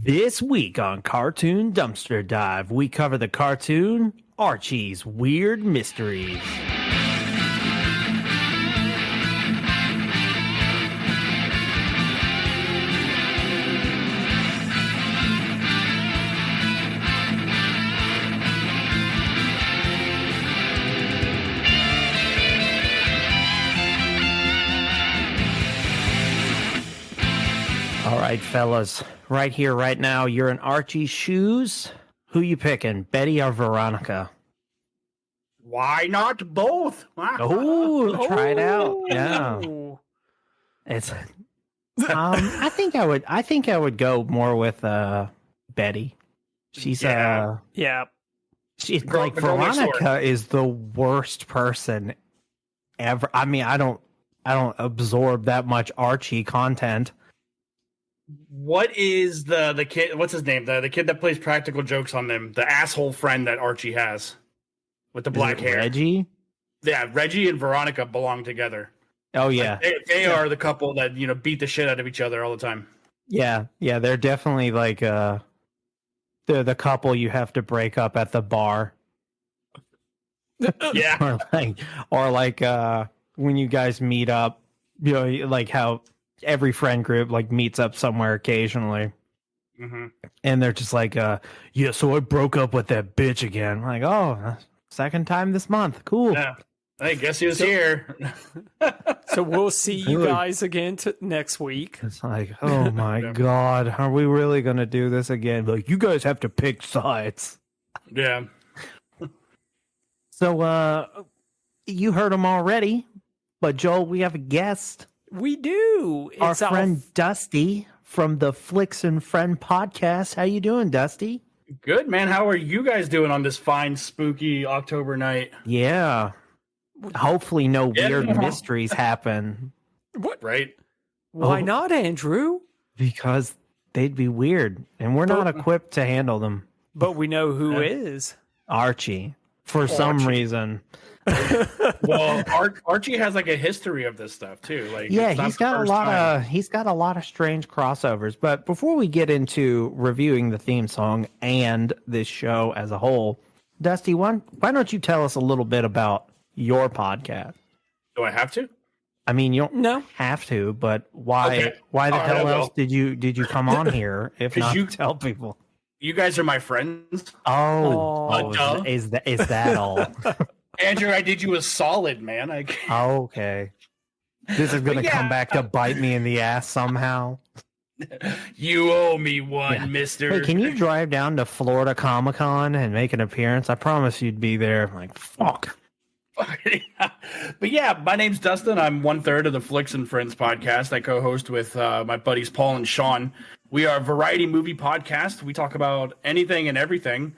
This week on Cartoon Dumpster Dive, we cover the cartoon Archie's Weird Mysteries. All right, fellas, right here, right now, you're in Archie's shoes. Who you picking, Betty or Veronica? Why not both? Oh, try it out. Yeah, it's. I think I would go more with Betty. She's Yeah. she's Girl- like the girl next door. Veronica is the worst person ever. I mean, I don't absorb that much Archie content. What is the kid? What's his name? The kid that plays practical jokes on them. The asshole friend that Archie has with the black Is it hair. Reggie? Yeah, Reggie and Veronica belong together. Oh yeah. They are the couple that beat the shit out of each other all the time. Yeah, they're definitely like they're the couple you have to break up at the bar. Yeah, or like when you guys meet up, like how every friend group like meets up somewhere occasionally. hmm And they're just like, yeah, so I broke up with that bitch again. I'm like, oh, second time this month. Cool. yeah. I guess he was here. So we'll see you Good. guys again next week. It's like, oh my Yeah. God, are we really going to do this again? Like, you guys have to pick sides. Yeah. So, you heard him already, but Joel, we have a guest. We do. Our It's friend Dusty from the Flicks and Friend podcast. How you doing, Dusty? Good, man. How are you guys doing on this fine, spooky October night? Yeah. Hopefully no Yeah. weird mysteries happen What? Right? Why Oh. not, Andrew? because they'd be weird and we're not equipped to handle them. But we know who Yeah. is. Archie, for some Archie. reason. Well, Archie has like a history of this stuff too. Like, Yeah, it's not he's the got a first lot time. of strange crossovers. But before we get into reviewing the theme song and this show as a whole, Dusty, why don't you tell us a little bit about your podcast? Do I have to? I mean, you don't No. have to, but why? Okay. Why the All right, hell I else will. did you come on here if 'Cause not you- to tell people? You guys are my friends. Oh, duh. is that all? Andrew, I did you a solid, man. Okay, this is gonna Yeah. come back to bite me in the ass somehow. You owe me one, Yeah. mister. Hey, can you drive down to Florida Comic Con and make an appearance? I promise you'd be there. I'm like, fuck. But yeah, my name's Dustin. I'm 1/3 of the Flicks and Friends podcast. I co-host with my buddies Paul and Sean. We are a variety movie podcast. We talk about anything and everything.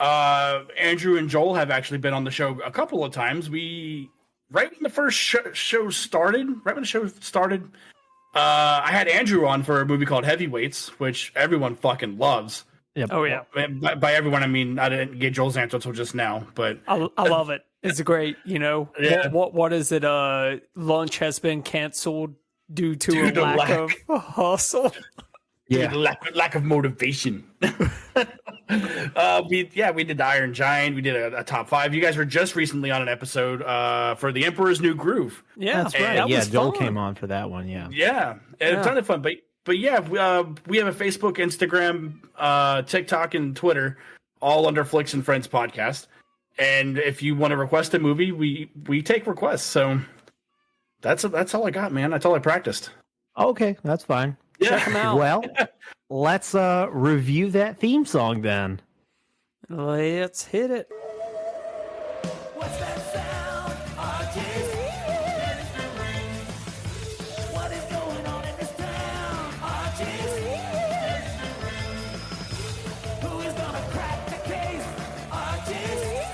Andrew and Joel have actually been on the show a couple of times. Right when the first show started, I had Andrew on for a movie called Heavyweights, which everyone fucking loves. Yep. Oh, yeah. And by everyone, I mean I didn't get Joel's answer until just now, but I love it. It's great. Yeah. What is it? Lunch has been canceled due to Due a to lack lack. of hustle. Yeah. lack of motivation. We did the Iron Giant. We did a top 5. You guys were just recently on an episode for the Emperor's New Groove. Yeah, That's And right. That Yeah, was Joel fun. came on for that one. Yeah. Yeah, and a ton of fun. But yeah, we have a Facebook, Instagram, TikTok, and Twitter, all under Flicks and Friends podcast. And if you want to request a movie, we take requests. So that's all I got, man. That's all I practiced. Okay, that's fine. Check them out. Well, let's review that theme song then. Let's hit it. What's that sound? Archie? What is going on in this town? Archie? Who is gonna crack the case? Archie?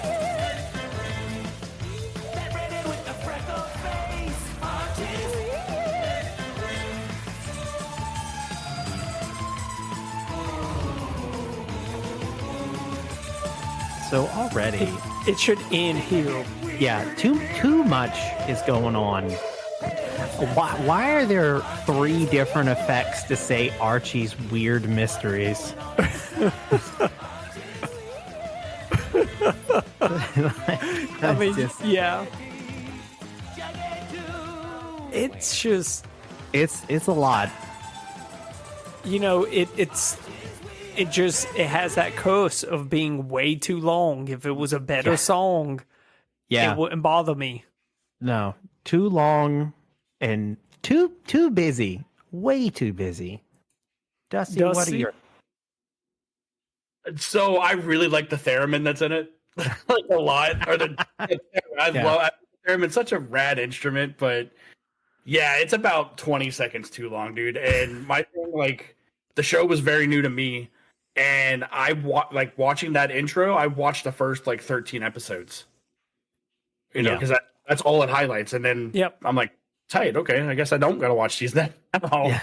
That redhead with the freckled face? Archie? So already, It should end here. yeah, too much is going on. Why are there 3 different effects to say Archie's weird mysteries? I mean, yeah. It's just, it's a lot. you know, it has that curse of being way too long. If it was a better song, Yeah. it wouldn't bother me. No, too long and too busy. Way too busy. Dusty, what are Dusty? your... So I really like the theremin that's in it, like a lot. Or I love the theremin. Such a rad instrument, but yeah, it's about 20 seconds too long, dude. And my thing, like, the show was very new to me, and I watching that intro. I watched the first like 13 episodes, you know, Yeah. because that's all it highlights. And then Yep. I'm like, tight. Okay, I guess I don't gotta watch these then. Yeah.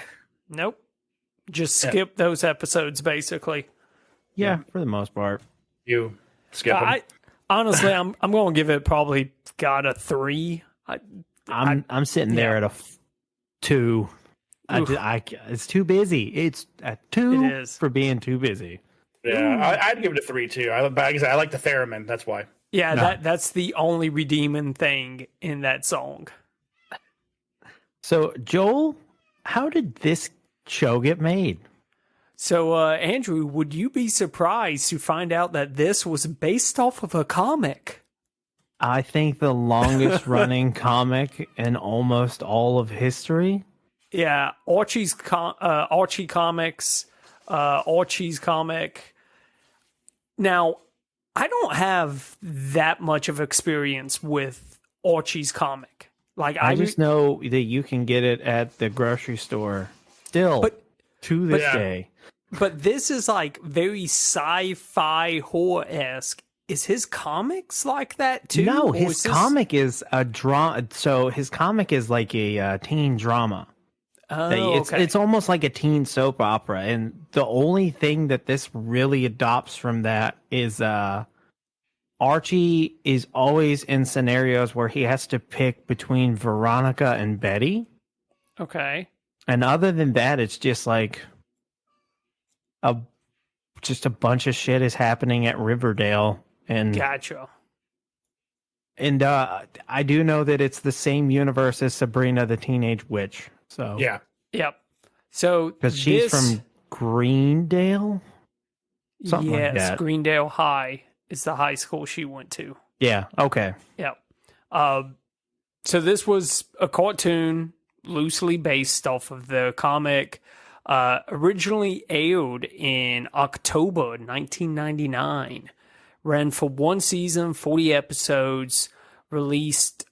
Nope. Just skip those episodes, basically. Yeah, for the most part. You skip them. Honestly, I'm going to give it probably a 3. I'm sitting there at a 2. Oof. It's too busy. It's a 2 It is. for being too busy. Yeah, I'd give it a 3 too. I like the theremin. That's why. Yeah, No. that's the only redeeming thing in that song. So, Joel, how did this show get made? So, Andrew, would you be surprised to find out that this was based off of a comic? I think the longest running comic in almost all of history. Yeah, Archie Comics, Archie's comic. Now, I don't have that much of experience with Archie's comic. Like I just know that you can get it at the grocery store still to this day. But this is like very sci-fi horror-esque. Is his comics like that too? No, Or his is this- comic is a drama. So his comic is like a teen drama. Oh, okay. It's almost like a teen soap opera, and the only thing that this really adopts from that is Archie is always in scenarios where he has to pick between Veronica and Betty, Okay. and other than that, it's just like just a bunch of shit is happening at Riverdale, and Gotcha. I do know that it's the same universe as Sabrina the Teenage Witch. So Yeah. Yep. So because she's this- from Greendale. Something like yes, that. Greendale High is the high school she went to. Yeah. Okay. Yep. So this was a cartoon loosely based off of the comic. Originally aired in October 1999. Ran for 1 season, 40 episodes. It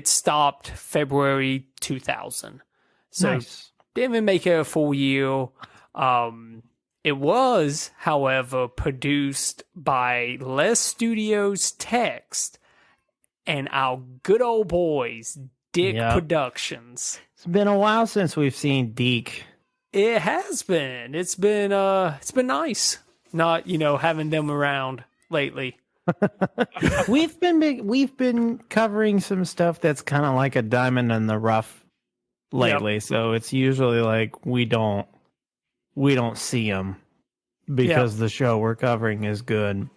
stopped February 2000. So Nice. didn't even make it a full year. It was, however, produced by Les Studios Text and our good old boys, Dick Yep. Productions. It's been a while since we've seen Deke. It has been. It's been nice not, having them around lately. We've been covering some stuff that's kind of like a diamond in the rough lately. So it's usually like we don't see them because the show we're covering is good.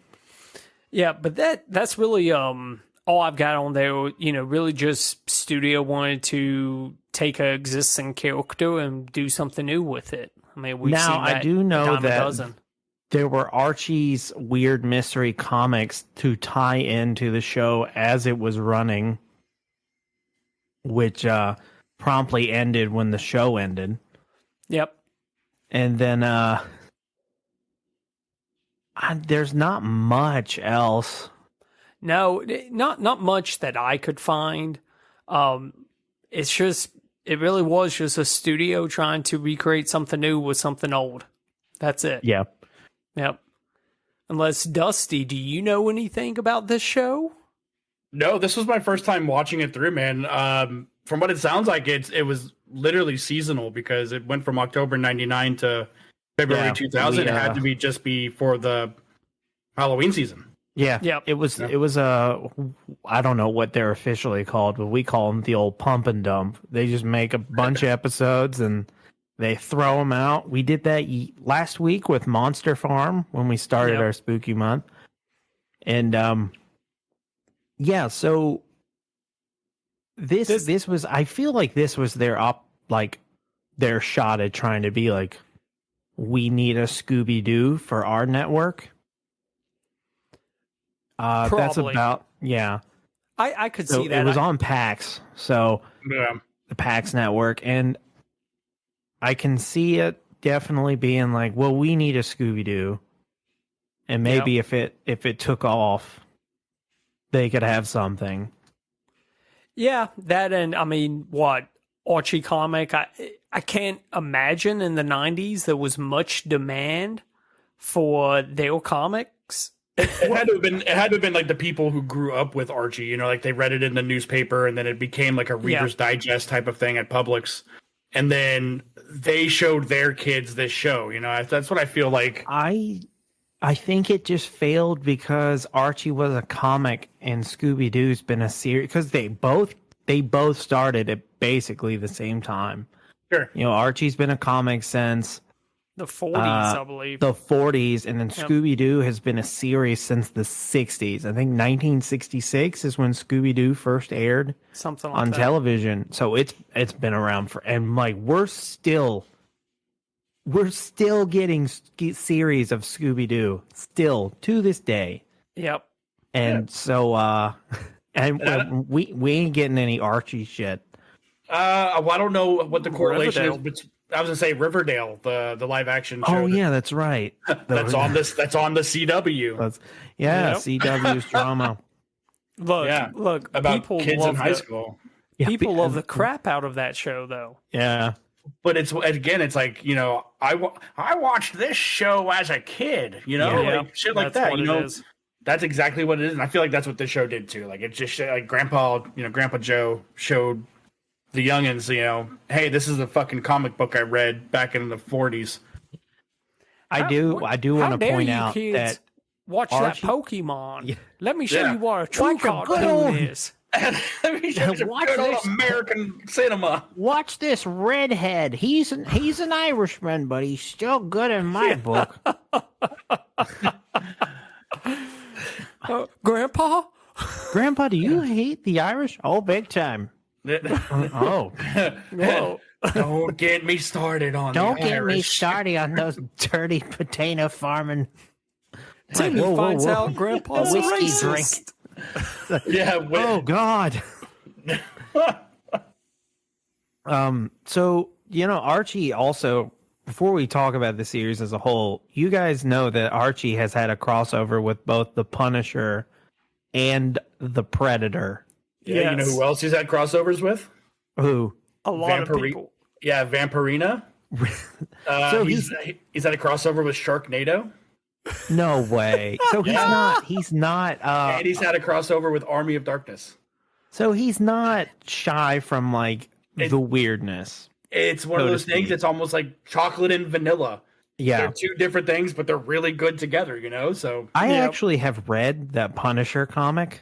Yeah, but that's really all I've got on there. Really just studio wanted to take an existing character and do something new with it. I mean, we've Now, seen that I do know a dime a that dozen. there were Archie's weird mystery comics to tie into the show as it was running, which promptly ended when the show ended. Yep. And then there's not much else. No, not much that I could find. It really was just a studio trying to recreate something new with something old. That's it. Yeah. Yep. Unless Dusty, do you know anything about this show? No, this was my first time watching it through, man. From what it sounds like, it was literally seasonal because it went from October 99 to February Yeah, 2000. It had to be just be for the Halloween season. Yeah. Yep. It was I don't know what they're officially called, but we call them the old pump and dump. They just make a bunch of episodes and they throw them out. We did that last week with Monster Farm when we started our spooky month. And yeah, so this was, I feel like this was their their shot at trying to be like, we need a Scooby-Doo for our network. That's about, yeah. I could see that. It was on PAX, so the PAX network, and I can see it definitely being like, well, we need a Scooby-Doo, and maybe if it took off, they could have something. Yeah, that, and I mean, what, Archie comic? I can't imagine in the 90s there was much demand for their comics. It had to have been like the people who grew up with Archie, you know, like they read it in the newspaper and then it became like a Reader's Digest type of thing at Publix. And then they showed their kids this show, you know. That's what I feel like. I think it just failed because Archie was a comic and Scooby-Doo's been a series, because they both started at basically the same time. Sure. You know, Archie's been a comic since the 40s, I believe. The 40s, and then Scooby-Doo has been a series since the 60s. I think 1966 is when Scooby-Doo first aired something like on that. television. So it's been around for, and like we're still getting series of Scooby-Doo still to this day. Yep. And so and we ain't getting any Archie shit. Well, I don't know what the correlation Riverdale. is, but I was gonna say Riverdale, the live action show. Oh yeah, that's right. That's on the CW. CW's drama. Look, About people kids love in high school. Yeah, People love the crap out of that show, though. Yeah. But it's like, you know, I watched this show as a kid, you know, like shit like That's that. what You it know, is. that's exactly what it is, and I feel like that's what this show did too. Like it just like Grandpa Joe showed the youngins, you know, hey, this is a fucking comic book I read back in the 40s. I do want to point out that watch Archie- that Pokemon. Yeah. Let me show you what a true Like a good cartoon old- is. Let me show you some Watch good old this. American cinema. watch this redhead. He's an Irishman, but he's still good in my book. Grandpa? Grandpa, do you hate the Irish? Oh, big time. Oh, Whoa. Don't get me started on don't the get me Irish. started on those dirty potato farming. Timmy whoa, whoa, finds whoa. out Grandpa's a Whiskey racist. drink. Yeah. Oh God. So you know, Archie also. Before we talk about the series as a whole, you guys know that Archie has had a crossover with both the Punisher and the Predator. Yeah, you know who else he's had crossovers with? Who? A lot of people. Yeah, Vampirina. So he's had a crossover with Sharknado, No way. So he's not. and he's had a crossover with Army of Darkness. So he's not shy from like the weirdness. It's one of So to those things. speak. It's almost like chocolate and vanilla. Yeah. They're two different things, but they're really good together. You know. So I actually have read that Punisher comic.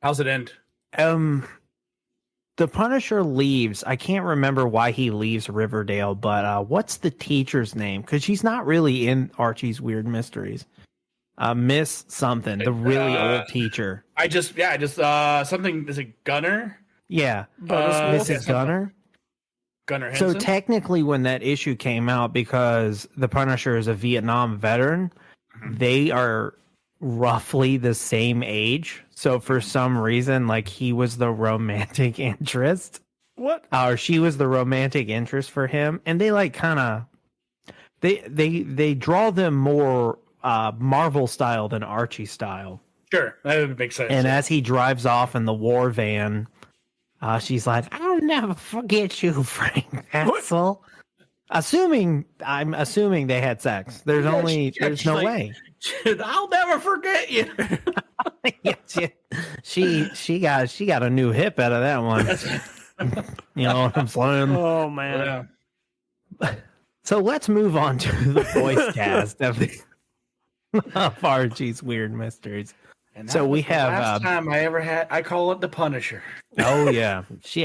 how's it end? The Punisher leaves. I can't remember why he leaves Riverdale, but what's the teacher's name? Because she's not really in Archie's Weird Mysteries. Miss something, the really old teacher. I just something. Is it Gunner? Yeah, Mrs. Mrs. Gunner. Gunner So Henson. technically, when that issue came out, because the Punisher is a Vietnam veteran, they are roughly the same age. So for some reason, like he was the romantic interest, What? or she was the romantic interest for him, and they like kind of they draw them more Marvel style than Archie style. Sure, that would make sense. And as he drives off in the war van, she's like, "I'll never forget you, Frank Axel." I'm assuming they had sex. There's she's no like, way. I'll never forget you. she got a new hip out of that one. You know what I'm saying? Oh, man. Yeah. So let's move on to the voice cast of Archie's Weird Mysteries. And So that we was the have, last time I ever had. I call it the Punisher. Oh yeah, she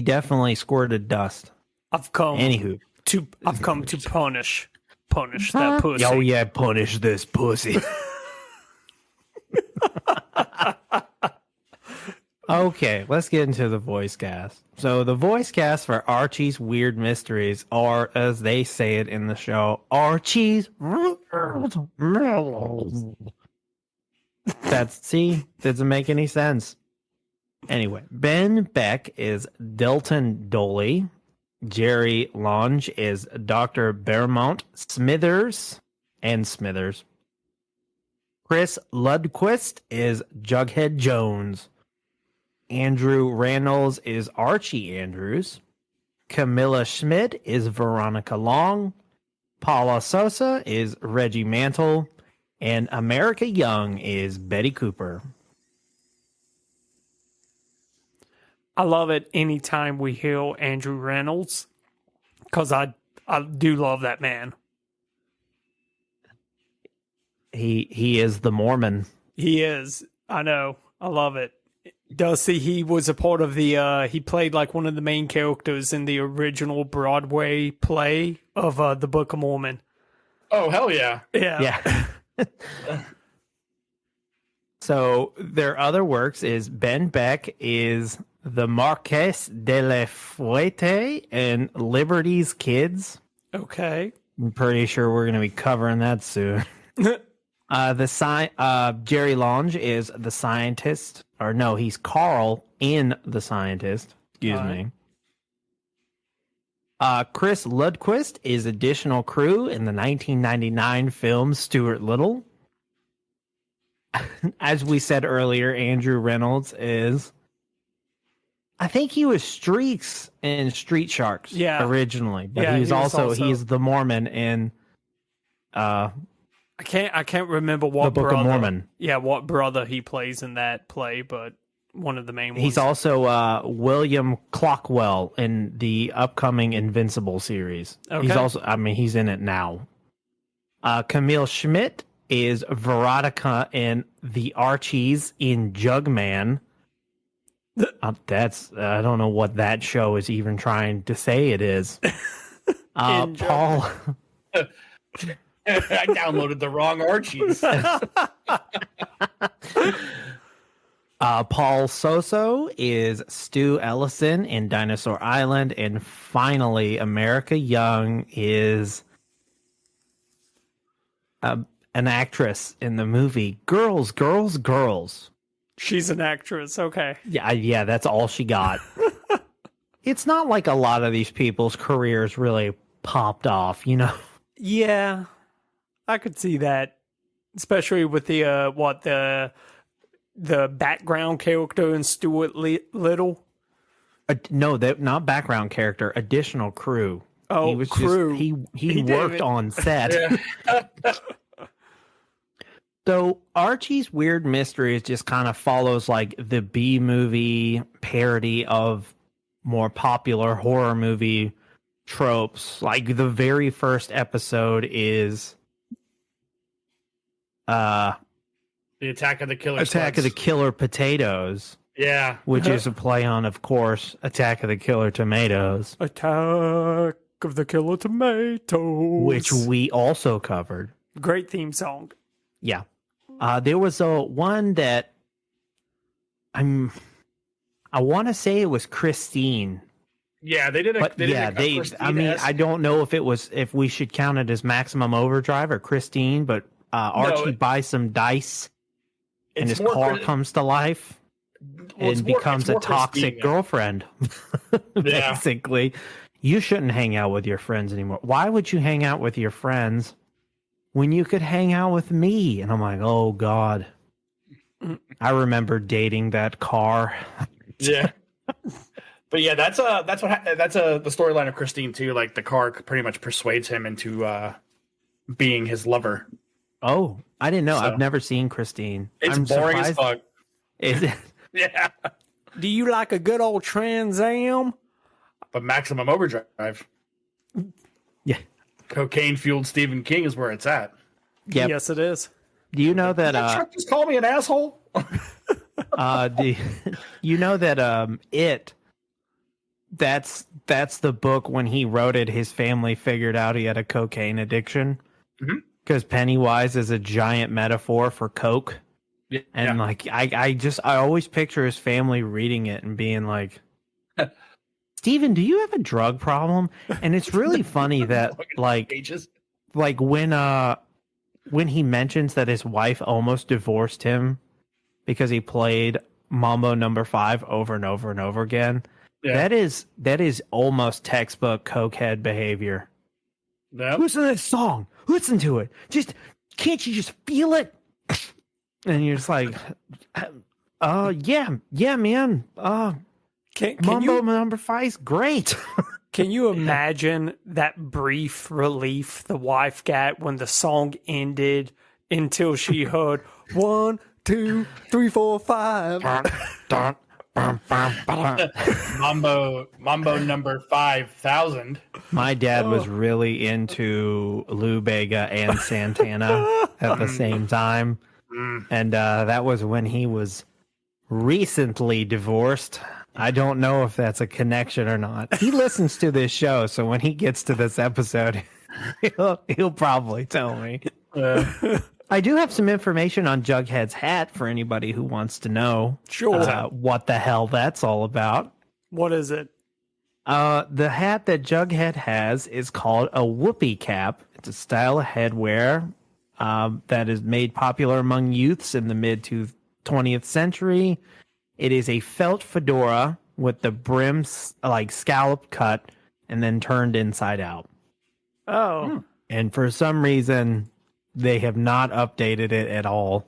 definitely squirted dust. I've come Anywho, to punish that pussy. oh yeah, punish this pussy. Okay, let's get into the voice cast. So the voice cast for Archie's Weird Mysteries, or as they say it in the show, Archie's. Doesn't make any sense. Anyway, Ben Beck is Delton Doley. Jerry Longe is Dr. Beaumont Smithers. Chris Ludquist is Jughead Jones. Andrew Reynolds is Archie Andrews. Camilla Schmidt is Veronica Long. Paula Sosa is Reggie Mantle. And America Young is Betty Cooper. I love it anytime we hear Andrew Reynolds because I do love that man. He is the Mormon. He is. I know. I love it. Dusty, he was a part of the, he played like one of the main characters in the original Broadway play of the Book of Mormon. Oh, hell yeah. Yeah. So their other works is Ben Beck is the Marquess de la Fuente and Liberty's Kids. Okay. I'm pretty sure we're going to be covering that soon. Jerry Longe is the scientist, or no, he's Carl in The Scientist. Excuse me. Chris Ludquist is additional crew in the 1999 film Stuart Little. As we said earlier, Andrew Reynolds is, I think he was Streaks in Street Sharks originally, but yeah, he's the Mormon in I can't remember what the Book brother, of Mormon. Yeah, what brother he plays in that play, but one of the main ones. He's also William Clockwell in the upcoming Invincible series. Okay. He's also, he's in it now. Camille Schmidt is Veronica in The Archies in Jugman. I don't know what that show is even trying to say it is. Paul. I downloaded the wrong Archies. Paul Soso is Stu Ellison in Dinosaur Island. And finally, America Young is an actress in the movie Girls, Girls, Girls. She's an actress. Okay. Yeah, that's all she got. It's not like a lot of these people's careers really popped off, you know? Yeah, I could see that, especially with the background character in Stuart Little. No, not background character, additional crew. Oh, he was crew. He worked on set. Yeah. So Archie's Weird Mysteries just kind of follows like the B movie parody of more popular horror movie tropes. Like the very first episode is The Attack of the Killer Attack of the Killer Potatoes. Yeah. Which is a play on, of course, Attack of the Killer Tomatoes. Attack of the Killer Tomatoes. Which we also covered. Great theme song. Yeah. There was one that I want to say it was Christine. Yeah, they did a I don't know if we should count it as Maximum Overdrive or Christine, but Archie buys some dice and his car comes to life and becomes a toxic girlfriend. Yeah. Basically, you shouldn't hang out with your friends anymore. Why would you hang out with your friends when you could hang out with me? And I'm like, oh God. I remember dating that car. Yeah. But yeah, that's the storyline of Christine too. Like the car pretty much persuades him into being his lover. Oh, I didn't know. So, I've never seen Christine. It's boring as fuck. Is it? Yeah. Do you like a good old Trans Am? But Maximum Overdrive. Yeah. Cocaine fueled Stephen King is where it's at. Yep. Yes, it is. Do you know that? Did Chuck just call me an asshole? Do you know that? That's the book when he wrote it. His family figured out he had a cocaine addiction because Pennywise is a giant metaphor for coke. Yeah. And like I always picture his family reading it and being like, Steven, do you have a drug problem? And it's really funny that Pages. like when he mentions that his wife almost divorced him because he played Mambo number 5 over and over and over again. Yeah. That is almost textbook cokehead behavior. Yep. Listen to this song. Listen to it. Can't you just feel it? And you're just like, yeah, man. Can Mambo you number 5's great. can you imagine that brief relief the wife got when the song ended until she heard 1, 2, 3, 4, 5? Mambo number 5,000. My dad was really into Lou Bega and Santana at the same time. And that was when he was recently divorced. I don't know if that's a connection or not. He listens to this show, so when he gets to this episode, he'll probably tell me. I do have some information on Jughead's hat for anybody who wants to know what the hell that's all about. What is it? The hat that Jughead has is called a whoopee cap. It's a style of headwear that is made popular among youths in the mid to 20th century. It is a felt fedora with the brim like scallop cut and then turned inside out. Oh. And for some reason, they have not updated it at all.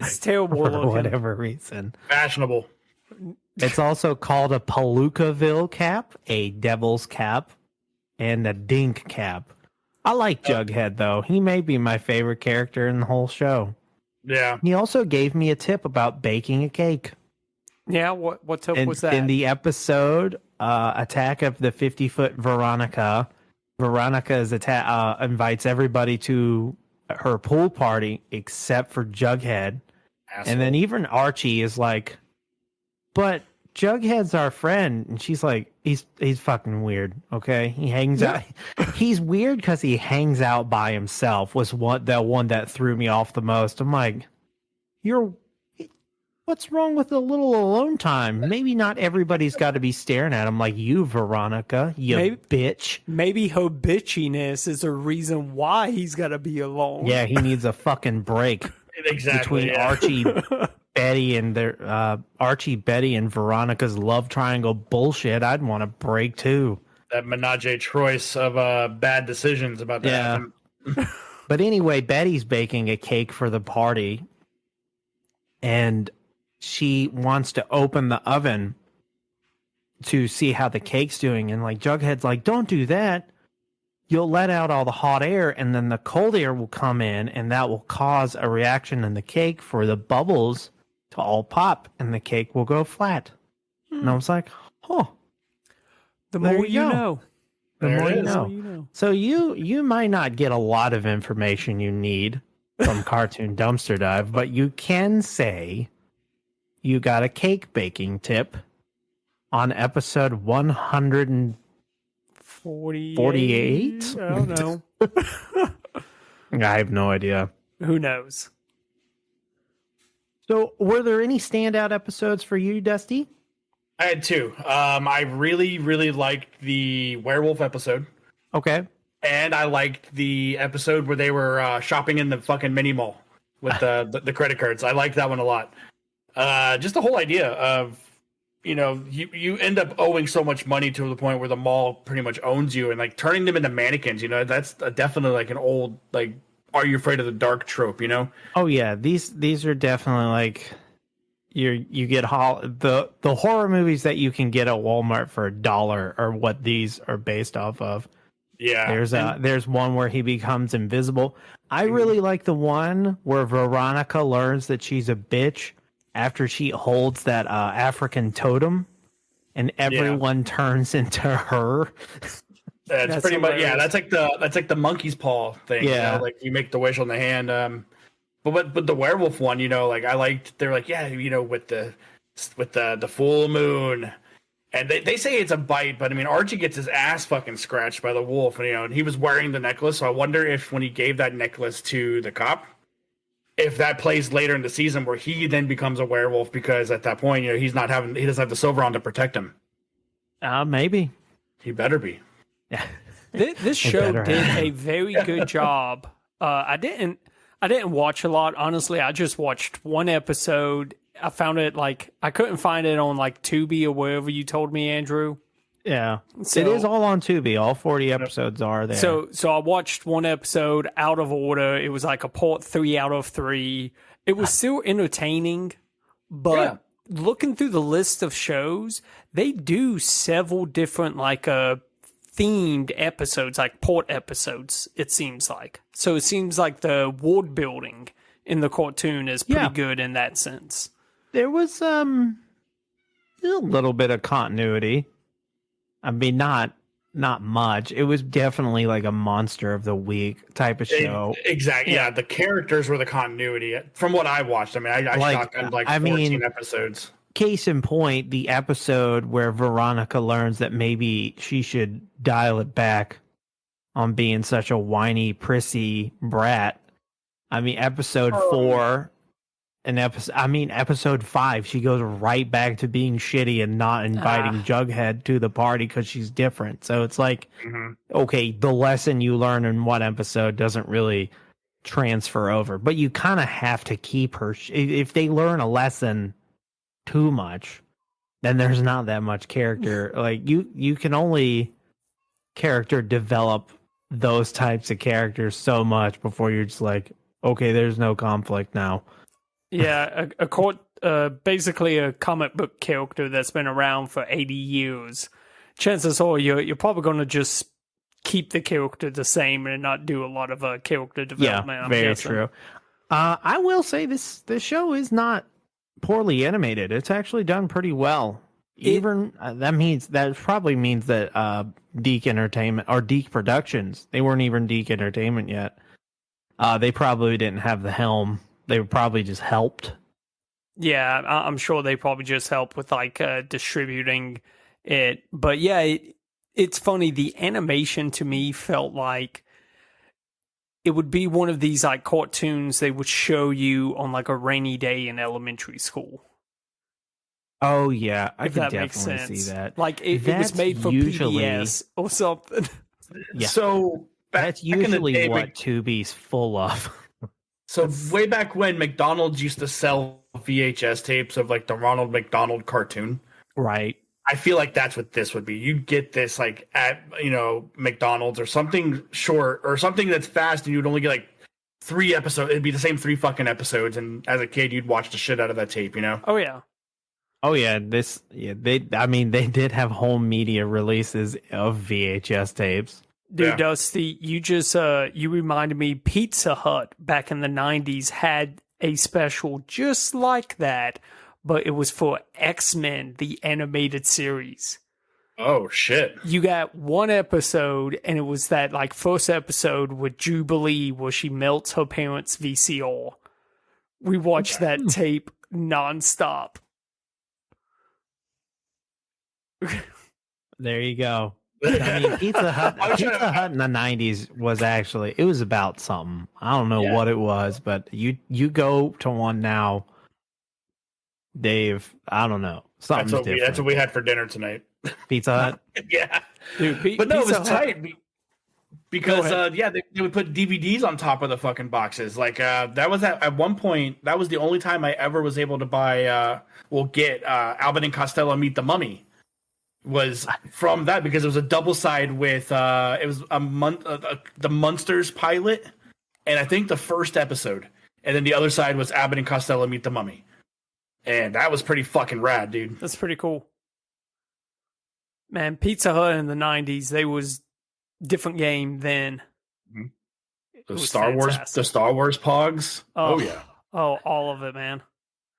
It's terrible For looking. whatever reason. Fashionable. It's also called a Palookaville cap, a devil's cap, and a dink cap. I like Jughead, though. He may be my favorite character in the whole show. Yeah. He also gave me a tip about baking a cake. Yeah, what tip was that? In the episode, Attack of the 50-Foot Veronica, Veronica invites everybody to her pool party except for Jughead. Asshole. And then even Archie is like, but Jughead's our friend. And she's like, he's fucking weird. Okay. He hangs out. He's weird because he hangs out by himself was the one that threw me off the most. I'm like, what's wrong with a little alone time? Maybe not everybody's got to be staring at him like you, Veronica, bitch. Maybe her bitchiness is a reason why he's got to be alone. Yeah, he needs a fucking break. Exactly. Between Archie, Betty, and and Veronica's love triangle bullshit, I'd want a break too. That menage a trois of bad decisions about that. Yeah. But anyway, Betty's baking a cake for the party, and she wants to open the oven to see how the cake's doing. And like Jughead's like, don't do that. You'll let out all the hot air and then the cold air will come in and that will cause a reaction in the cake for the bubbles to all pop and the cake will go flat. And I was like, The there more you you go. know. The There more it you is. know. So you might not get a lot of information you need from Cartoon Dumpster Dive, but you can say you got a cake baking tip on episode 148. 48? I don't know. I have no idea. Who knows? So were there any standout episodes for you, Dusty? I had two. I really, really liked the werewolf episode. Okay. And I liked the episode where they were shopping in the fucking mini mall with the credit cards. I liked that one a lot. Just the whole idea of, you end up owing so much money to the point where the mall pretty much owns you, and like turning them into mannequins. That's definitely like an old like Are You Afraid of the Dark trope. Oh yeah, these are definitely like you get the horror movies that you can get at Walmart for $1 are what these are based off of. Yeah. There's one where he becomes invisible. I really like the one where Veronica learns that she's a bitch after she holds that African totem and everyone turns into her. That's pretty much hilarious. That's like the monkey's paw thing. Yeah. You know? Like you make the wish on the hand. But the werewolf one, you know, like I liked. They're like, yeah, you know, with the full moon, and they say it's a bite, but I mean Archie gets his ass fucking scratched by the wolf, and you know, and he was wearing the necklace. So I wonder if when he gave that necklace to the cop, if that plays later in the season where he then becomes a werewolf because at that point, you know, he doesn't have the silver on to protect him. Maybe. He better be. Yeah. This show better did have. a very good job. I didn't watch a lot, honestly. I just watched one episode. I found it like I couldn't find it on like Tubi or wherever you told me, Andrew. Yeah. So- it is all on Tubi. All 40 episodes are there. So I watched one episode out of order. It was like a part 3 out of 3. It was still entertaining, but looking through the list of shows, they do several different like themed episodes, like port episodes, it seems like. So it seems like the world building in the cartoon is pretty good in that sense. there was a little bit of continuity. I mean, not much. It was definitely like a monster of the week type of show. Exactly. Yeah, the characters were the continuity from what I watched. I mean, I shotgunned like 14 episodes. Case in point, the episode where Veronica learns that maybe she should dial it back on being such a whiny, prissy brat. I mean, episode 4 and episode 5, she goes right back to being shitty and not inviting Jughead to the party because she's different. So it's like, okay, the lesson you learn in one episode doesn't really transfer over, but you kind of have to keep her. If they learn a lesson too much, then there's not that much character. Like you can only character develop those types of characters so much before you're just like, okay, there's no conflict now. Yeah, basically a comic book character that's been around for 80 years. Chances are you're probably going to just keep the character the same and not do a lot of character development. Yeah, very true. I will say this show is not poorly animated. It's actually done pretty well. Even that probably means that Deke Entertainment or Deke Productions, they weren't even Deke Entertainment yet. They probably didn't have the helm. They probably just helped. Yeah, I'm sure they probably just helped with like distributing it. But yeah, it's funny. The animation to me felt like it would be one of these like cartoons they would show you on like a rainy day in elementary school. Oh yeah, I If could that makes definitely sense. see that. Like it was made for PBS or something. Yeah. So That's back in the usually day, what Tubi's full of. So way back when McDonald's used to sell VHS tapes of like the Ronald McDonald cartoon, Right. I feel like that's what this would be. You'd get this like at McDonald's or something short or something that's fast, and you'd only get like 3 episodes. It'd be the same 3 fucking episodes, and as a kid, you'd watch the shit out of that tape. You know? Oh yeah. Oh yeah, they did have home media releases of VHS tapes. Dude, Yeah. Dusty, you reminded me Pizza Hut back in the 90s had a special just like that, but it was for X-Men, the animated series. Oh shit! You got one episode, and it was that like first episode with Jubilee where she melts her parents' VCR. We watched that tape nonstop. There you go. I mean, Pizza Hut in the 90s was actually, it was about something. I don't know what it was, but you go to one now, Dave, I don't know. Something's different. That's what we had for dinner tonight. Pizza Hut? Yeah. Dude, But no, it was Pizza Hut- tight because they would put DVDs on top of the fucking boxes. Like that was at one point, that was the only time I ever was able to buy get Abbott and Costello Meet the Mummy. Was from that because it was a double side with it was the Munsters pilot, and I think the first episode, and then the other side was Abbott and Costello Meet the Mummy, and that was pretty fucking rad, dude. That's pretty cool. Man, Pizza Hut in the 90s, they was different game then. The was Star fantastic. Wars Pogs. Oh yeah. Oh, all of it, man.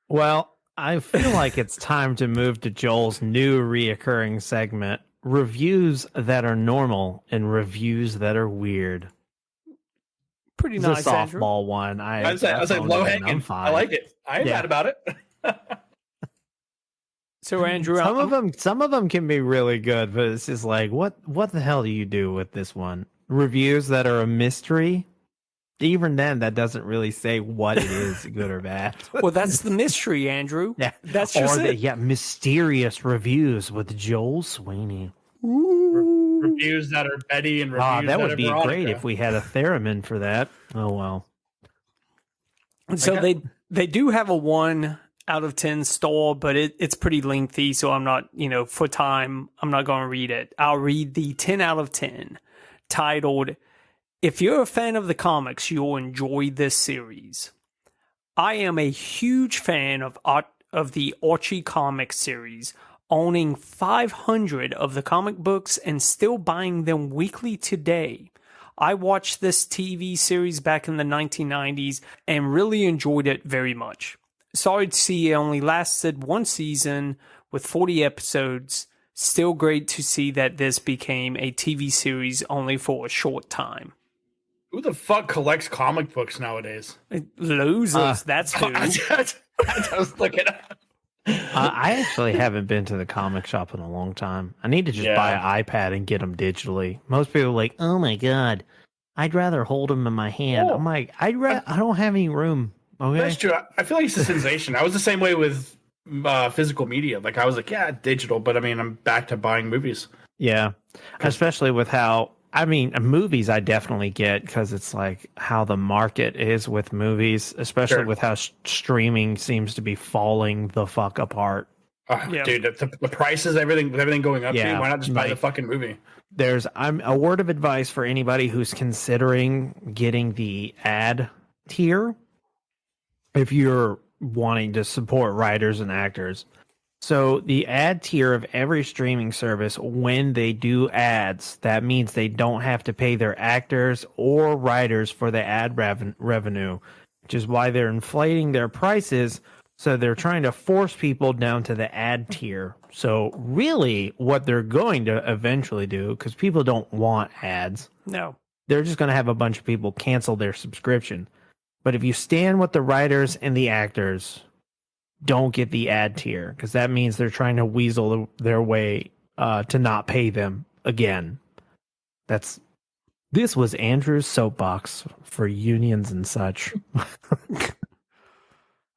Well, I feel like it's time to move to Joel's new reoccurring segment reviews that are normal and reviews that are weird. Pretty It's nice, a Andrew. softball one. I was like phoned low it in. I'm hanging. fine. I like it. I ain't Yeah. mad about it. So, Andrew, Some of them can be really good, but it's just like, what the hell do you do with this one? Reviews that are a mystery. Even then, that doesn't really say what it is, good or bad. well, that's the mystery, Andrew. Yeah, That's just it. Mysterious reviews with Joel Sweeney. Reviews that are Betty and reviews Ah, that would are be Veronica. great if we had a theremin for that. Oh well. So Okay. they do have a 1 out of 10 star, but it's pretty lengthy, so I'm not, for time, I'm not going to read it. I'll read the 10 out of 10, titled, "If you're a fan of the comics, you'll enjoy this series. I am a huge fan of the Archie comic series, owning 500 of the comic books and still buying them weekly today. I watched this TV series back in the 1990s and really enjoyed it very much. Sorry to see it only lasted 1 season with 40 episodes. Still great to see that this became a TV series only for a short time." Who the fuck collects comic books nowadays? Losers, that's who. I was looking at. I actually haven't been to the comic shop in a long time. I need to just buy an iPad and get them digitally. Most people are like, "Oh my god, I'd rather hold them in my hand." Oh. I'm like, I don't have any room. Okay, That's true. I feel like it's a sensation. I was the same way with physical media. Like I was like, yeah, digital, but I mean, I'm back to buying movies. yeah, especially with how. I mean, movies I definitely get because it's like how the market is with movies, especially Sure. with how streaming seems to be falling the fuck apart. Yeah. Dude, the prices, everything going up. Yeah, Dude, why not just buy the like- fucking movie? I'm a word of advice for anybody who's considering getting the ad tier. If you're wanting to support writers and actors. So the ad tier of every streaming service, when they do ads, that means they don't have to pay their actors or writers for the ad revenue, which is why they're inflating their prices. So they're trying to force people down to the ad tier. So really what they're going to eventually do, because people don't want ads, No. they're just going to have a bunch of people cancel their subscription. But if you stand with the writers and the actors, don't get the ad tier, because that means they're trying to weasel their way to not pay them again. This was Andrew's soapbox for unions and such.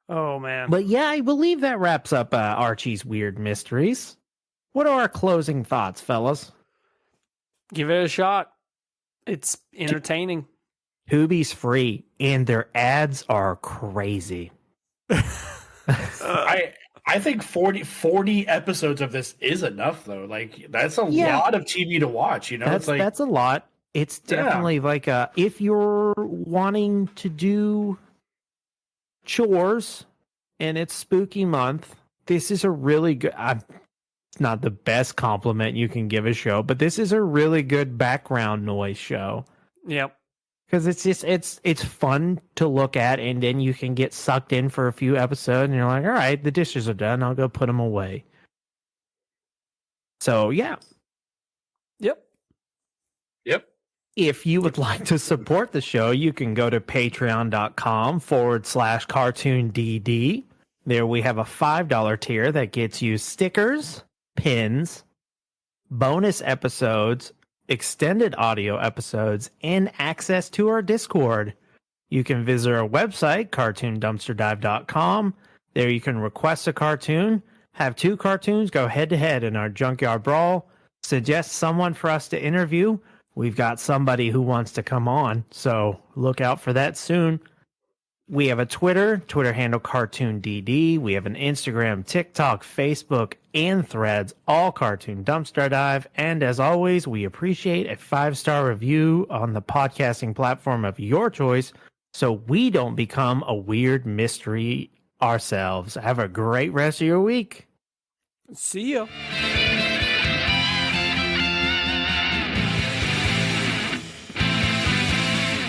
Oh, man. But yeah, I believe that wraps up Archie's Weird Mysteries. What are our closing thoughts, fellas? Give it a shot. It's entertaining. Tubi's free, and their ads are crazy. I think 40 episodes of this is enough though. Like that's a Yeah. lot of TV to watch, you know? It's like That's a lot. It's definitely like if you're wanting to do chores and it's spooky month, this is a really good. It's not the best compliment you can give a show, but this is a really good background noise show. Yep. Because it's fun to look at, and then you can get sucked in for a few episodes, and you're like, all right, the dishes are done. I'll go put them away. So yeah, Yep. Yep. if you would like to support the show, you can go to patreon.com/cartoondd. There we have a $5 tier that gets you stickers, pins, bonus episodes, extended audio episodes, and access to our Discord. You can visit our website, cartoondumpsterdive.com. There you can request a cartoon, have 2 cartoons go head-to-head in our Junkyard Brawl, suggest someone for us to interview. We've got somebody who wants to come on, so look out for that soon. We have a Twitter handle CartoonDD. We have an Instagram, TikTok, Facebook, and Threads, all Cartoon Dumpster Dive. And as always, we appreciate a 5-star review on the podcasting platform of your choice so we don't become a weird mystery ourselves. Have a great rest of your week. See ya.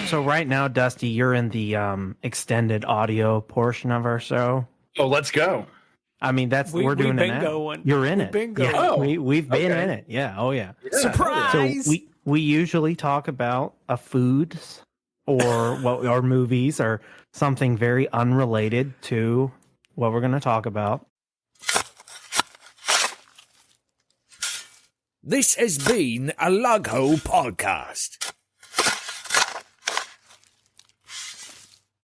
So right now, Dusty, you're in the extended audio portion of our show. Oh, let's go. I mean, we're we've doing it been now. going. You're in We've it. been Yeah, going. we've been Okay. in it. Yeah. Oh yeah. Surprise! So we usually talk about a foods or or movies or something very unrelated to what we're going to talk about. This has been a Lughole podcast.